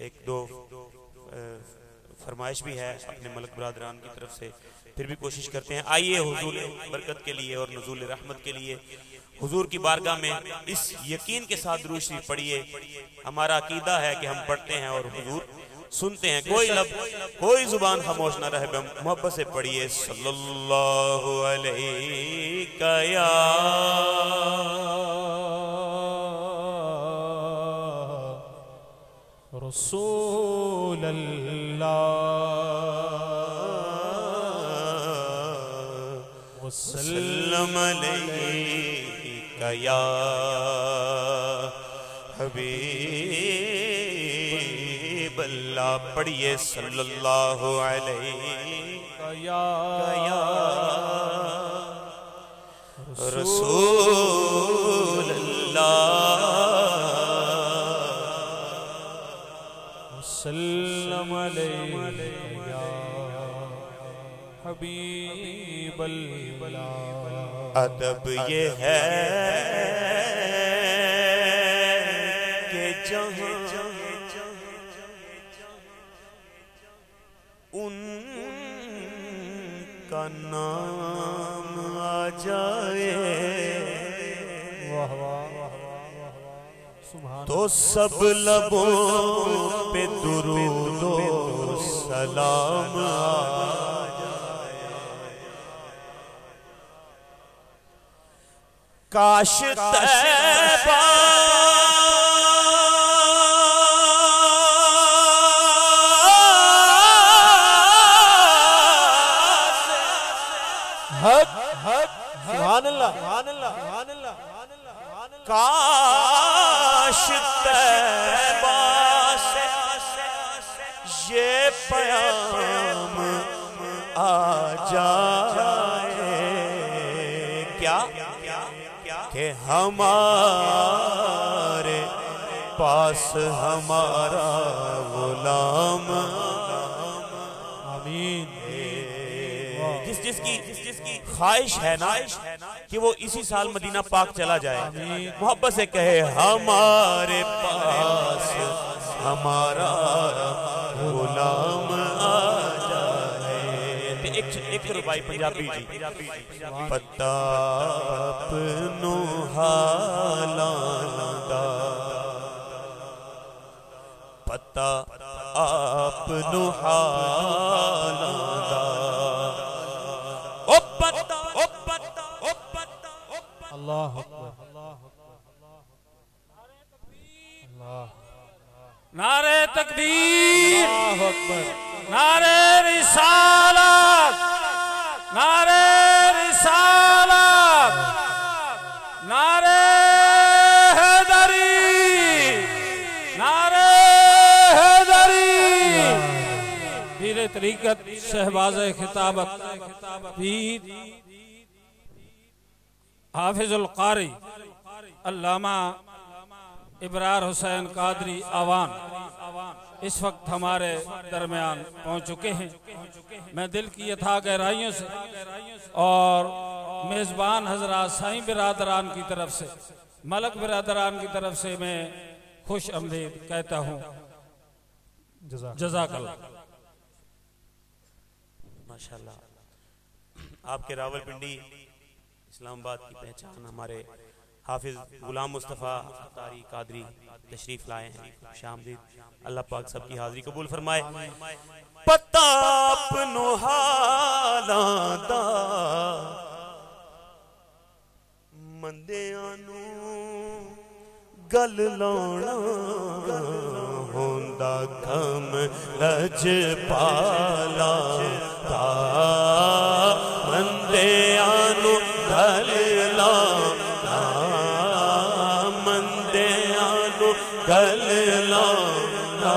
ایک دو فرمائش بھی ہے اپنے ملک برادران کی طرف سے، پھر بھی کوشش کرتے ہیں. آئیے حضور برکت کے لیے اور نزول رحمت کے لیے حضور کی بارگاہ میں اس یقین کے ساتھ درود شریف پڑھیے. ہمارا عقیدہ ہے کہ ہم پڑھتے ہیں اور حضور سنتے ہیں. کوئی لب کوئی زبان خاموش نہ رہے، محبت سے پڑھیے. صلی اللہ علیہ یا رسول اللہ وسلم علیہ یا حبیب اللہ. پڑھیے صلی اللہ علیہ یا رسول اللہ وسلم علیہ یا حبیب اللہ. ادب یہ ہے کہ جہاں ان کا نام آ جائے تو سب لبوں پہ درود و سلام آ جائے. کاش طیبہ سبحان اللہ کاش طیبہ سے یہ پیام آ جائے کیا کہ ہمارے پاس ہمارا غلام آمین. جس کی خواہش ہے نا کہ وہ اسی سال مدینہ پاک چلا جائے، محبت سے کہے ہمارے پاس ہمارا غلام آ جائے. ایک ربائی پنجابی جی. پتہ اپنوں حالاں دا پتہ اپنوں حالاں دا اللہ اکبر. نعرہ تکبیر، اللہ اکبر. نعرہ رسالت، نعرہ رسالت، نعرہ حیدری، نعرہ حیدری. پیر طریقت شہباز خطابت پیر حافظ القاری علامہ ابرار حسین قادری آوان اس وقت ہمارے درمیان پہنچ چکے ہیں. میں دل کی اتھا گہرائیوں سے اور میزبان حضرات سائیں برادران کی طرف سے، ملک برادران کی طرف سے میں خوش آمدید کہتا ہوں. جزاک اللہ. ماشاءاللہ آپ کے راول پنڈی اسلام آباد کی پہچان ہمارے حافظ غلام مصطفیٰ قاری قادری تشریف لائے ہیں. خوش آمدید. اللہ پاک سب کی حاضری قبول فرمائے. پتہ اپنوں حالاں دا مندیاں نوں گل لاؤنا ہوندا کم لج پالا تا مندیاں نوں گل لاؤنا مندیاں نوں گل لاؤنا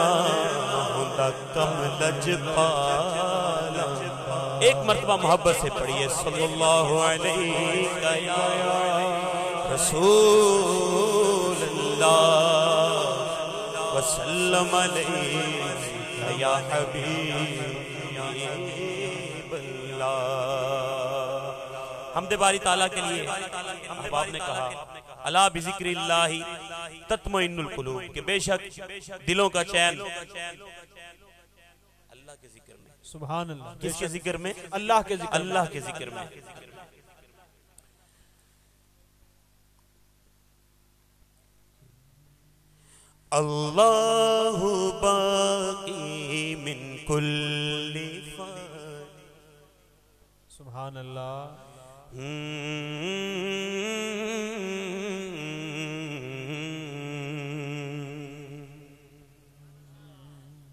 ہوندا کم لج پالا. ایک مرتبہ محبت سے پڑھیے صلی اللہ علیہ یا رسول اللہ وسلم علیہ یا حبیب اللہ. حمد باری تعالیٰ کے لیے احباب نے کہا الا بذکر اللہ تطمئن القلوب کہ بے شک دلوں کا چین اللہ کے ذکر میں. سبحان اللہ. کس کے ذکر میں؟ اللہ کے ذکر. اللہ کے ذکر میں. اللہ باقی من کل فان. سبحان اللہ.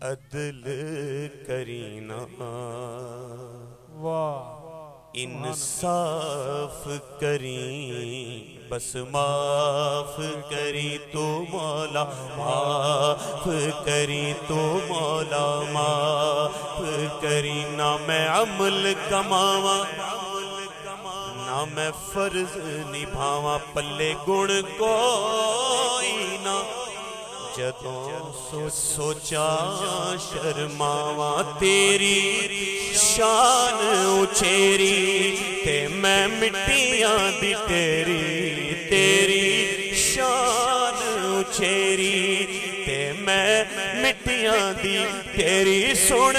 عدل کرینا واہ. انصاف کریں بس معاف کری تو مولا معاف کری تو مولا معاف کری. نہ میں عمل کماواں نہ میں فرض نبھاواں پلے گن کوئی نہ جدوں سوچا شرماواں تیری شان اچھیری تے میں مٹیاں دی تیری شان اچھیری تے میں مٹیاں دی تیری. سن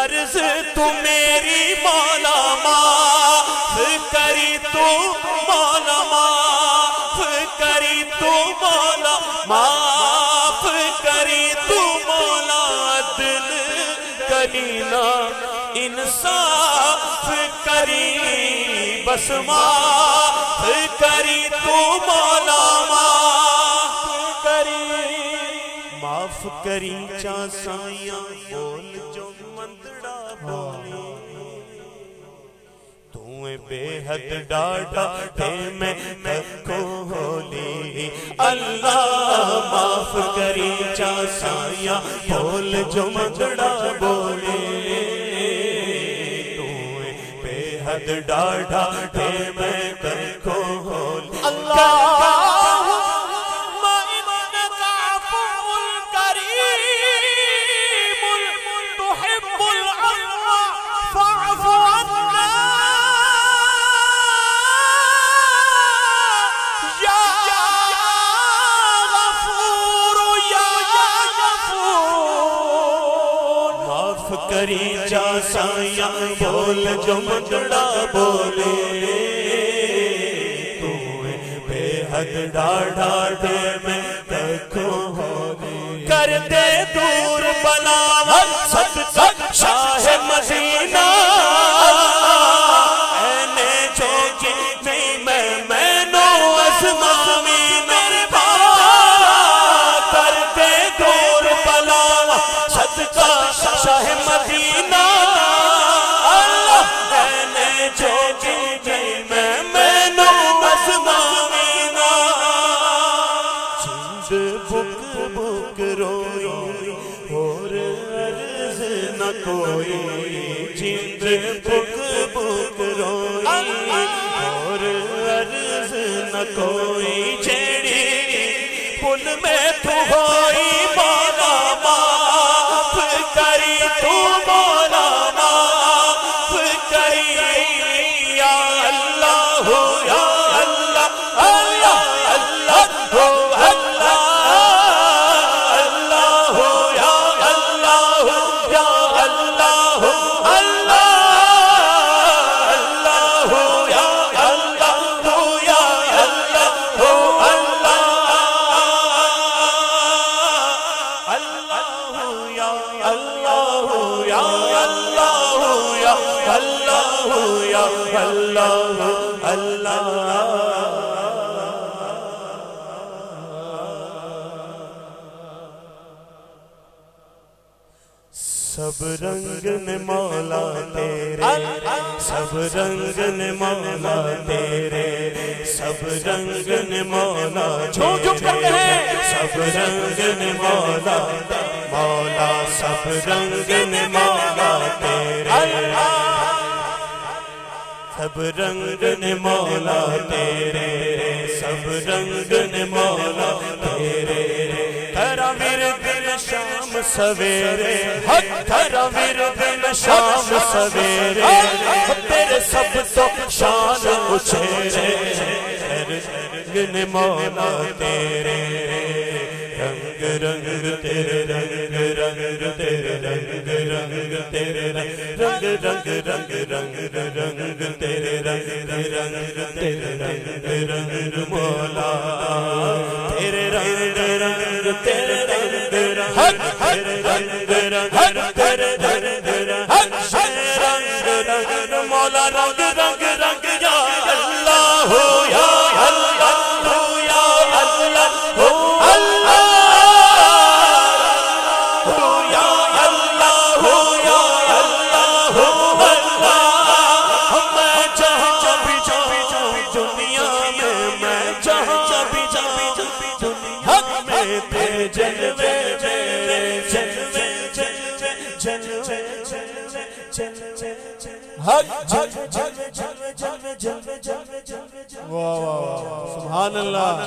عرض تو میری مولا معاف کری تو مولا معاف کری تو مولا معاف کری تو مولا. عدل کرینا انصاف کری بس معاف کری تو مولا معاف کری. معاف کری چا سائیاں بول جو مندڑا بولی تویں بے حد ڈاٹا تے میں تکو ہولی. اللہ معاف کری چا سائیاں بول جو مندڑا بولی تویں بے حد ڈاٹا تے میں تکو ہولی. اللہ کری جا سائیاں بول جو مندڑا بولے تویں بے حد ڈاڑھا دے میں تکو ہولی. کر دے دور بلاوت صدقہ شاہ مدینہ اینے جوگی نہیں میں نو ازمامی میرے بھائی. کر دے دور بلاوت صدقہ شاہ مدینہ اللہ اینے جوگی نہیں میں نو ازمامینا. جند بک بک روئی اور عرض نہ کوئی. جند بک بک روئی اور عرض نہ کوئی. جیڑی پل میں تو ہوئی مولا معاف کری تو مولا معاف کری. یا اللہ یا اللہ اللہ اللہ ہو اللہ اللہ یا اللہ یا اللہ اللہ یا اللہ یا اللہ سب رنگ نے مولا تیرے سب رنگ نے مولا تیرے سب رنگ نے مولا سب رنگ نے مولا مولا سب رنگ نے مولا تیرے سب رنگ نے مولا تیرے سب رنگ نے مولا تیرے. تیرا ورد شام سویرے تیرا ورد شام سویرے تیرے سب تو شان اچھیرے. نے مولا تیرے رنگ رنگ تیرے رنگ رنگ تیرے رنگ رنگ تیرے رنگ رنگ رنگ رنگ رنگ تیرے رنگ رنگ تیرے رنگ رنگ مولا تیرے رنگ رنگ تیرے رنگ رنگ تیرے رنگ رنگ تیرے رنگ رنگ مولا رنگ رنگ رنگ یا اللہ ہو یا اللہ ہو یا اللہ ہو اللہ ہو یا اللہ ہو یا اللہ ہو اللہ میں جہاں بھی جاؤں دنیا میں جہاں بھی جاؤں دنیا میں تیرے جلوے جلوے جلوے سبحان اللہ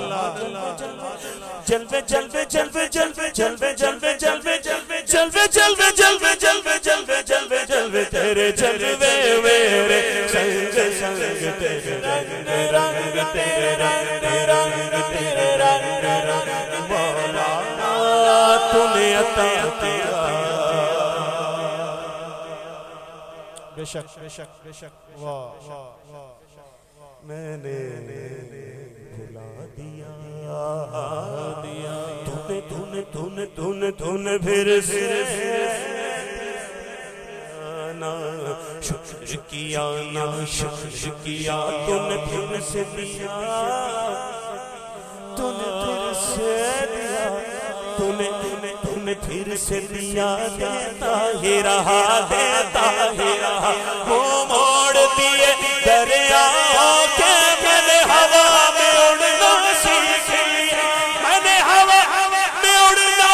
جلوے جلوے جلوے جلوے جلوے جلوے جلوے جلوے جلوے جلوے جلوے جلوے جلوے جلوے تیرے جلوے میرے سنگ سنگ تیرے رنگ رنگ تیرے رنگ رنگ تیرے رنگ رنگ مولا تو نے عطا کیا بے شک بے شک بے شک واہ میں نے بھلا دیا تو نے پھر سے نا شکر کیا نا شکر کیا تو نے پھر سے دیا تو نے پھر سے دیا تو نے پھر سے دیا دیتا ہی رہا دیتا ہی رہا وہ موڑ دیے دریا کے میں نے ہوا میں اڑنا سیکھ لیا میں نے ہوا میں اڑنا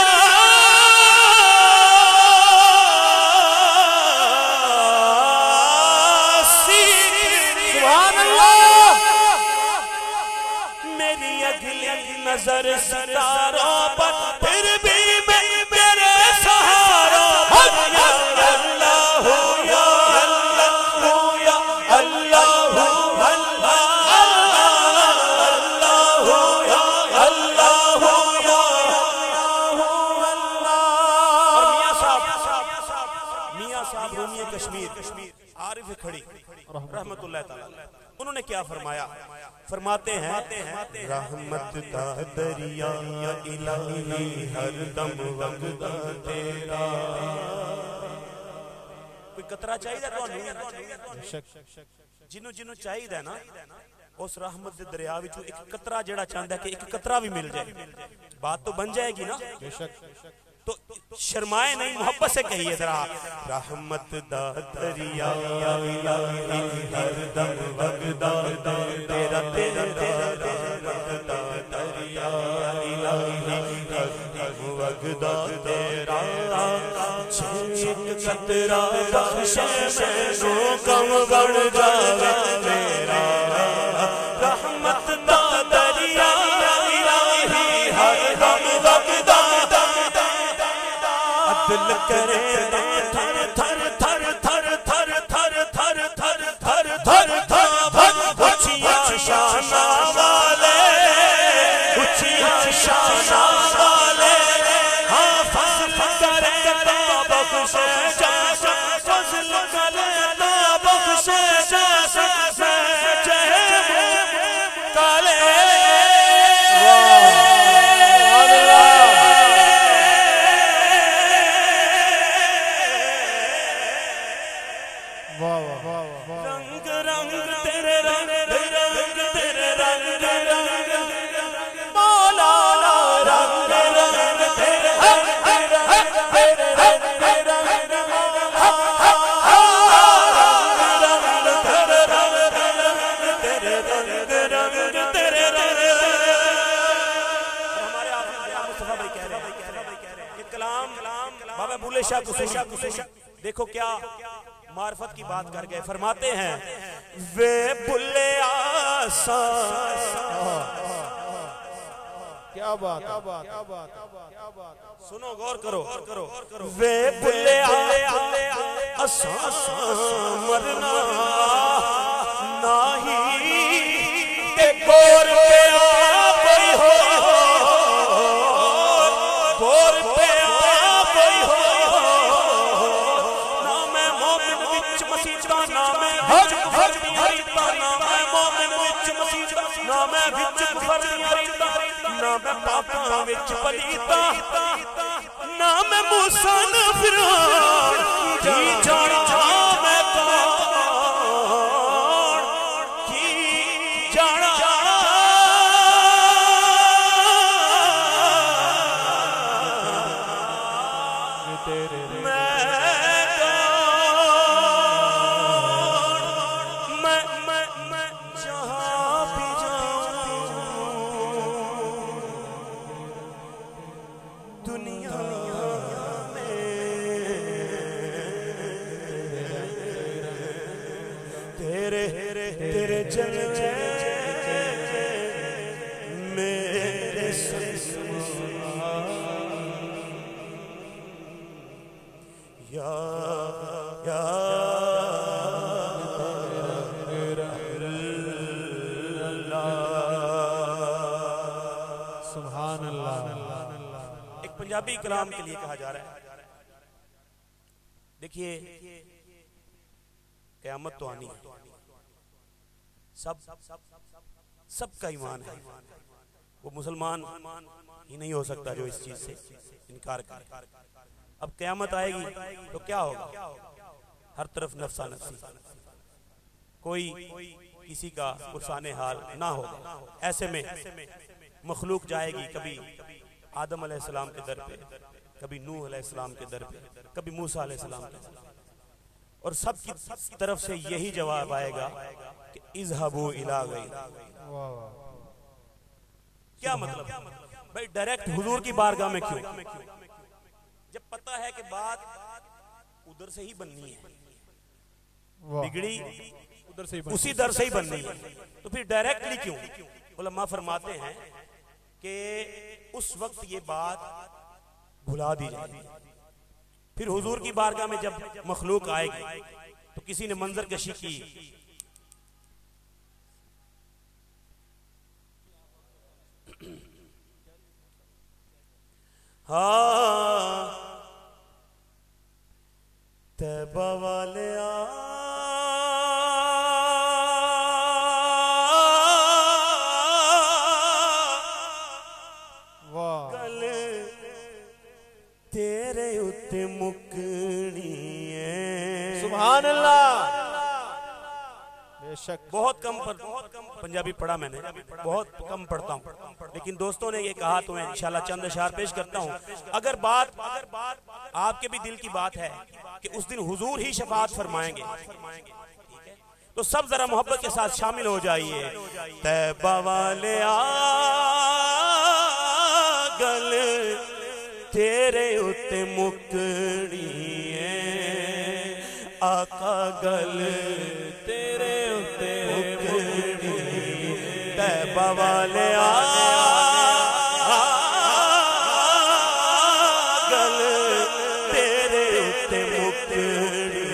سیکھ سبحان اللہ میری اگلی نظر ستاروں پر پھر بھی میں میرے سہاروں پر یا اللہ ہو یا اللہ ہو یا اللہ ہو اللہ ہو یا اللہ ہو یا اور میاں صاحب رومی کشمیر عارف کھڑی رحمت اللہ تعالی انہوں نے کیا فرمایا فرماتے ہیں رحمت دا دریا الہی ہر دم وگدا تیرا کوئی قطرہ چاہیے جنوں جنوں چاہیے نا اس رحمت دے دریا وچوں ایک قطرہ جڑا چاہندا ہے کہ ایک قطرہ بھی مل جائے بات تو بن جائے گی نا تو شرمائے نہیں محبت سے کہیے ذرا رحمت دا دریا الہی ہر دم وگدا تیرا تیرا رحمت دا دریا الہی ہر دم وگدا تیرا ایک قطرہ بخشے میں کم بڑھ جاوے میرا رحمت دا دریا الہی ہر دم وگدا دل کرے تھر تھر تھر تھر تھر تھر تھر تھر تھر تھر تھر اچھیاں شانہ والے اچھیاں شانہ والے ہاں فضل کرے تا بخشے جا فضل کرے تا بخشے جا کالے رنگ رنگ تیرے رنگ رنگ تیرے رنگ رنگ مولا رنگ رنگ تیرے بابا بھولے شاہ قصوری دیکھو کیا معرفت کی بات کر گئے فرماتے ہیں وے بھلے آسان کیا بات سنو غور کرو وے بھلے آسان مرنا نہیں کہ گور پہ وچ پلیتا نام موسیٰ نہ فرعون کی جانا میں کون کی جانا میں جہاں بھی جاؤں دنیا میں تیرے جلوے میرے یا سبحان اللہ. ایک پنجابی کلام کے لیے کہا جا رہا ہے. دیکھیے قیامت تو آنی ہے, سب کا ایمان ہے, وہ مسلمان ہی نہیں ہو سکتا جو اس چیز سے انکار کرے. اب قیامت آئے گی تو کیا ہوگا؟ ہر طرف نفسا نفسی, کوئی کسی کا پرسان حال نہ ہوگا. ایسے میں مخلوق جائے گی کبھی آدم علیہ السلام کے در پہ, کبھی نوح علیہ السلام کے در پہ, کبھی موسیٰ علیہ السلام کے در پہ, اور سب کی طرف سے یہی جواب آئے گا کہ اذهبوا الی غیر. کیا مطلب؟ بھئی ڈائریکٹ حضور کی بارگاہ میں کیوں؟ جب پتہ ہے کہ بات ادھر سے ہی بننی ہے, بگڑی اسی در سے ہی بننی ہے, تو پھر ڈائریکٹلی کیوں؟ علماء فرماتے ہیں کہ اس وقت یہ بات بھلا دی جائے گی. پھر حضور کی بارگاہ میں جب مخلوق آئے گی تو کسی نے منظر کشی کی, طیبہ والے گل تیرے اتے مکنی ہے. سبحان اللہ. بے شک بہت کم پنجابی پڑھا میں نے, بہت کم پڑھتا ہوں, لیکن دوستوں نے یہ کہا تو میں انشاءاللہ چند اشعار پیش کرتا ہوں. اگر بات آپ کے بھی دل کی بات ہے کہ اس دن حضور ہی شفاعت فرمائیں گے تو سب ذرا محبت کے ساتھ شامل ہو جائیے. طیبہ والے گل تیرے اتے مکنی ہے, آقا گل تیرے اتے مکنی, طیبہ والے گل تیرے اتے مکنی,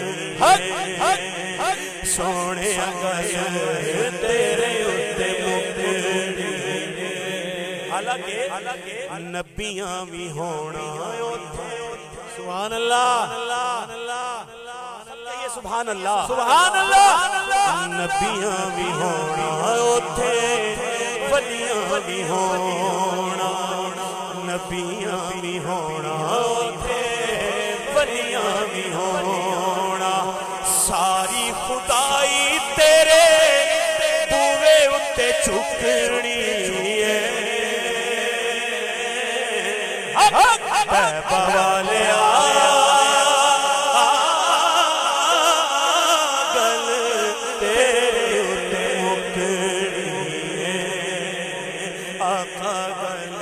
سونے گل تیرے اتے مکنی. حالانکہ نبیاں بھی ہونا سبحان اللہ, سبحان اللہ, سبحان اللہ. نبیاں بھی ہونا اوتھے, ولیاں بھی ہونا, نبیاں بھی ہونا اوتھے, ولیاں بھی ہونا. ساری خدائی تیرے بوے اتے چکرنی ہے. طیبہ والے گل تیرے اتے مکنی ہے, آقا گل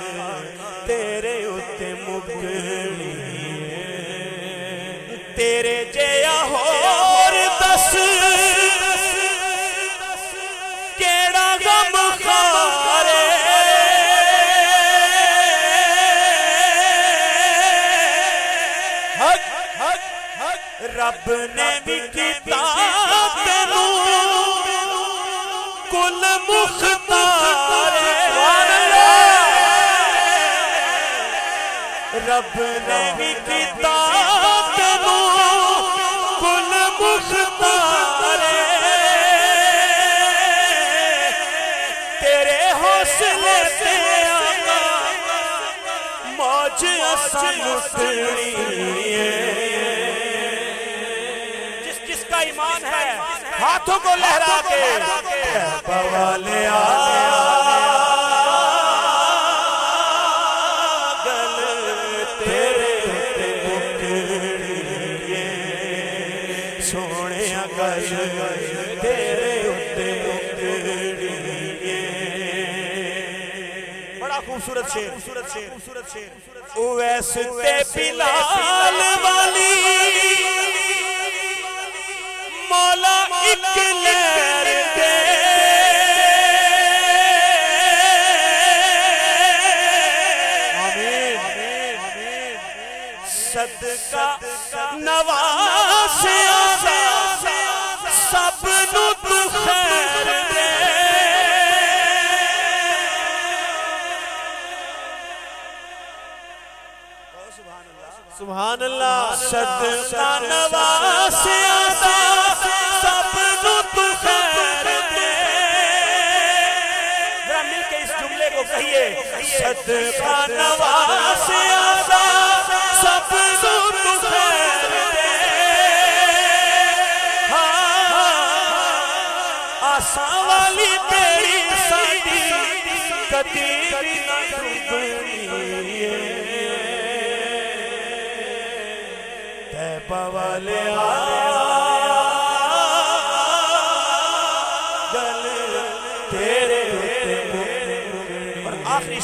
تیرے اتے مکنی ہے. تیرے جیا ہور دس کیڑا غم خارے, رب نے بھی کتاب تینوں کل مختار, رب نے بھی کتاب تینوں کل مختار. تیرے حوصلے سے آقا جس کا ایمان ہے ہاتھوں کو لہرا کے والے بڑا خوبصورت شعر اویس تے بلال والی مولا ایک لہر دے صدقہ نواز سب نو تو خیر دے سبحان اللہ صدقہ نواز سب نو تو خیر دے ذرا مل کے اس جملے کو کہیے صدقہ نواز سب نو تو خیر دے آساں والی تیری ساڈی کدی بھی نہ ڈوبنی تیبہ والے گل تیرے اور آخری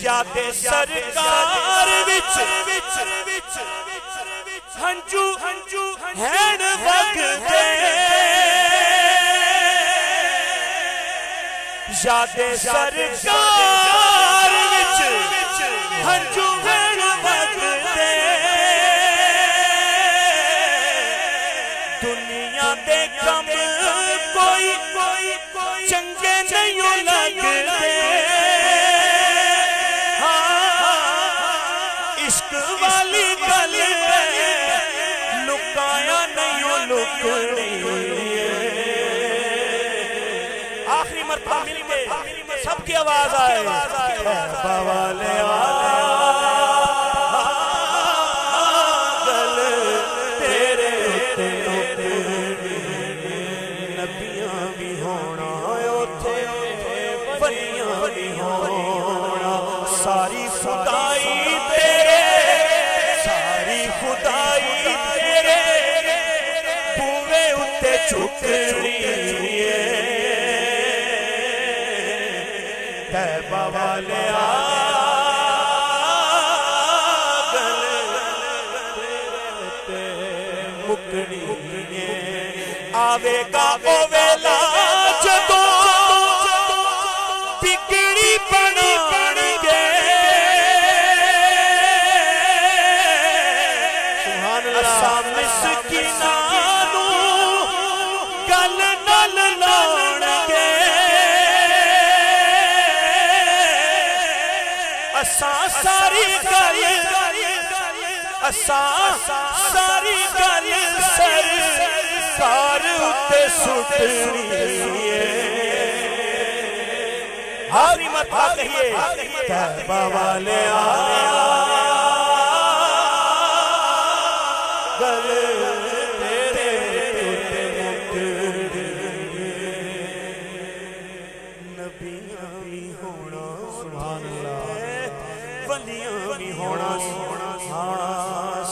یاد سرکار وچ ہنجو ہین وگدے یاد سرکار وچ ہنجو ہین وگدے دنیا دے کم کوئی چنگے نہیں لگدے عشق والی گل لکایا نہیں لکنی آخری مرتبہ مل کے سب کی آواز آئے تیبہ والے گل تیرے نبیاں بھی ہونا ولیاں بھی ہونا ساری خدائی تیرے ساری خدائی تیرے بوئے اتے چکڑی تیبہ والے گل مکڑی آوے گا او ویلا جدو بگڑی بن گے اساں مسکیناں نوں گل نال لاؤن گے اساں ساری گل سرکار اتے سٹنی آخری مرتبہ کہیے تیبہ والے گل تیرے نبیاں بھی ہونا ولیاں بھی ہونا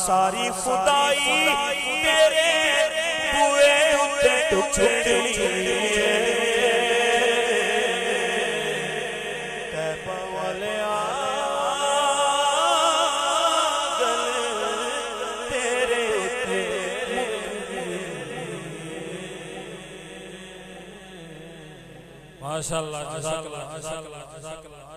ساری خدائی تیرے بوئے اتے تو چھٹنی تیبہ والے گل تیرے ماشاءاللہ جزاک اللہ